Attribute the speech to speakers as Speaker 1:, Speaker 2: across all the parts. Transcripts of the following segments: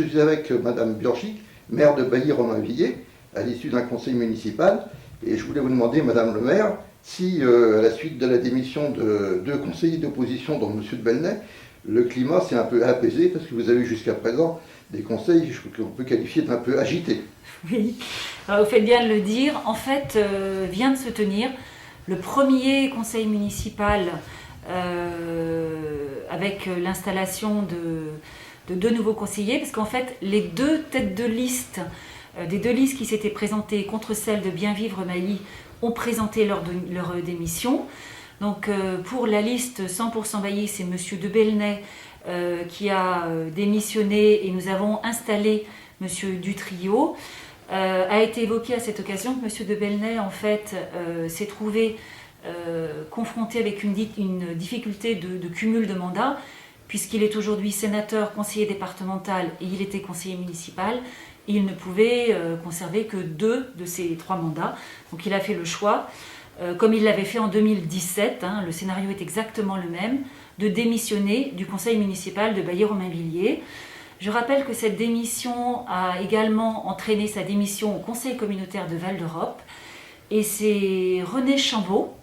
Speaker 1: je suis avec Madame Burgic, maire de Bailly-Romainvilliers, à l'issue d'un conseil municipal, et je voulais vous demander, Madame le maire, si à la suite de la démission de deux conseillers d'opposition, dont Monsieur de Bellnay, le climat s'est un peu apaisé, parce que vous avez jusqu'à présent des conseils qu'on peut qualifier d'un peu agités.
Speaker 2: Oui, alors, vous faites bien de le dire. En fait, vient de se tenir le premier conseil municipal avec l'installation de deux nouveaux conseillers, parce qu'en fait, les deux têtes de liste, des deux listes qui s'étaient présentées contre celle de Bien Vivre Bailly, ont présenté leur démission. Donc pour la liste 100% Bailly, c'est Monsieur de Bellnay qui a démissionné, et nous avons installé Monsieur Dutrio. A été évoqué à cette occasion que Monsieur de Bellnay en fait s'est trouvé confronté avec une difficulté de cumul de mandats, puisqu'il est aujourd'hui sénateur, conseiller départemental, et il était conseiller municipal. Il ne pouvait conserver que 2 de ces 3 mandats. Donc il a fait le choix, comme il l'avait fait en 2017, le scénario est exactement le même, de démissionner du conseil municipal de Bailly-Romainvilliers. Je rappelle que cette démission a également entraîné sa démission au conseil communautaire de Val d'Europe. Et c'est René Chambaud,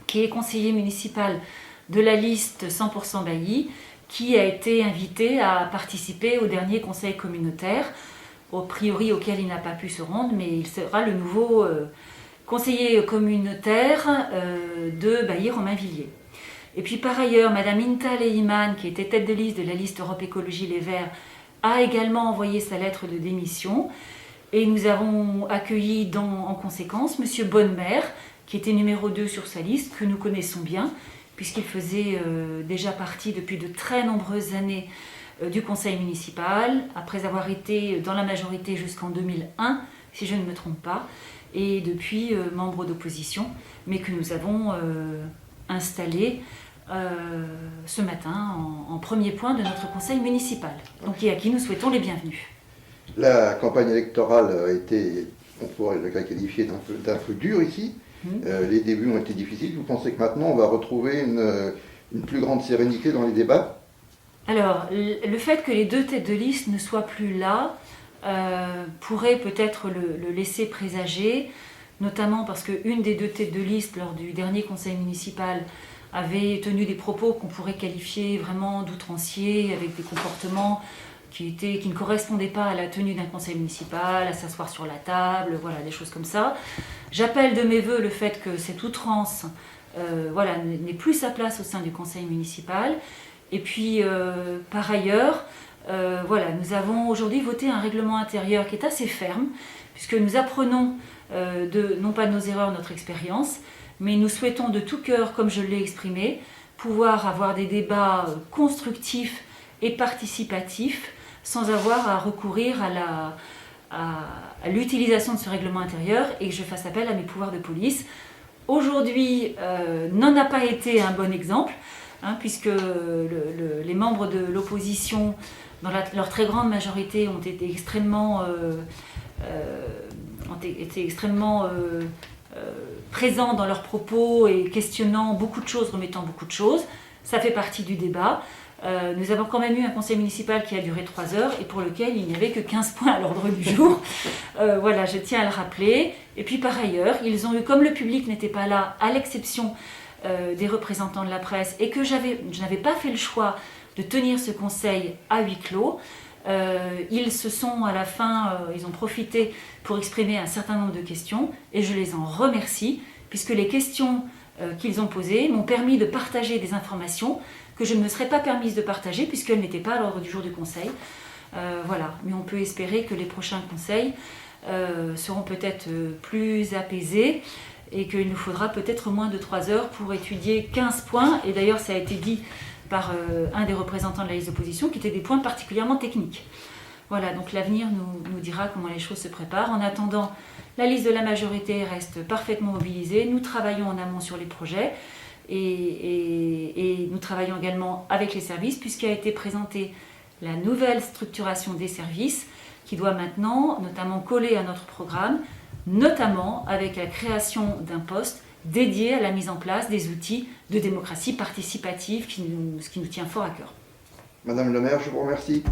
Speaker 2: qui est conseiller municipal de la liste 100% Bailly, qui a été invité à participer au dernier conseil communautaire, a priori auquel il n'a pas pu se rendre, mais il sera le nouveau conseiller communautaire de Bailly-Romainvilliers. Et puis par ailleurs, Madame Inta Leiman, qui était tête de liste de la liste Europe Écologie Les Verts, a également envoyé sa lettre de démission. Et nous avons accueilli en conséquence Monsieur Bonnemer, qui était numéro 2 sur sa liste, que nous connaissons bien, puisqu'il faisait déjà partie depuis de très nombreuses années du conseil municipal, après avoir été dans la majorité jusqu'en 2001, si je ne me trompe pas, et depuis membre d'opposition, mais que nous avons installé ce matin en premier point de notre conseil municipal, donc et à qui nous souhaitons les bienvenus.
Speaker 1: La campagne électorale a été, on pourrait la qualifier d'un peu dure ici. Les débuts ont été difficiles. Vous pensez que maintenant on va retrouver une plus grande sérénité dans les débats?
Speaker 2: Alors, le fait que les deux têtes de liste ne soient plus là pourrait peut-être le laisser présager, notamment parce qu'une des deux têtes de liste, lors du dernier conseil municipal, avait tenu des propos qu'on pourrait qualifier vraiment d'outranciers, avec des comportements qui ne correspondaient pas à la tenue d'un conseil municipal, à s'asseoir sur la table, voilà, des choses comme ça. J'appelle de mes voeux le fait que cette outrance n'ait plus sa place au sein du conseil municipal. Et puis, par ailleurs, nous avons aujourd'hui voté un règlement intérieur qui est assez ferme, puisque nous apprenons non pas de nos erreurs, notre expérience, mais nous souhaitons de tout cœur, comme je l'ai exprimé, pouvoir avoir des débats constructifs et participatifs, sans avoir à recourir à l'utilisation de ce règlement intérieur, et que je fasse appel à mes pouvoirs de police. Aujourd'hui n'en a pas été un bon exemple, puisque les membres de l'opposition, dans leur très grande majorité, ont été extrêmement présents dans leurs propos et questionnant beaucoup de choses, remettant beaucoup de choses. Ça fait partie du débat. Nous avons quand même eu un conseil municipal qui a duré 3 heures et pour lequel il n'y avait que 15 points à l'ordre du jour. Je tiens à le rappeler. Et puis par ailleurs, ils ont eu, comme le public n'était pas là, à l'exception des représentants de la presse, et que je n'avais pas fait le choix de tenir ce conseil à huis clos, ils se sont à la fin, ils ont profité pour exprimer un certain nombre de questions, et je les en remercie, puisque les questions qu'ils ont posées m'ont permis de partager des informations que je ne me serais pas permise de partager, puisqu'elles n'étaient pas à l'ordre du jour du conseil. Mais on peut espérer que les prochains conseils seront peut-être plus apaisés, et qu'il nous faudra peut-être moins de 3 heures pour étudier 15 points, et d'ailleurs ça a été dit par un des représentants de la liste d'opposition, qui étaient des points particulièrement techniques. Voilà, donc l'avenir nous dira comment les choses se préparent. En attendant, la liste de la majorité reste parfaitement mobilisée. Nous travaillons en amont sur les projets, et nous travaillons également avec les services, puisqu'a été présentée la nouvelle structuration des services, qui doit maintenant notamment coller à notre programme, notamment avec la création d'un poste dédié à la mise en place des outils de démocratie participative, ce qui nous tient fort à cœur.
Speaker 1: Madame le maire, je vous remercie.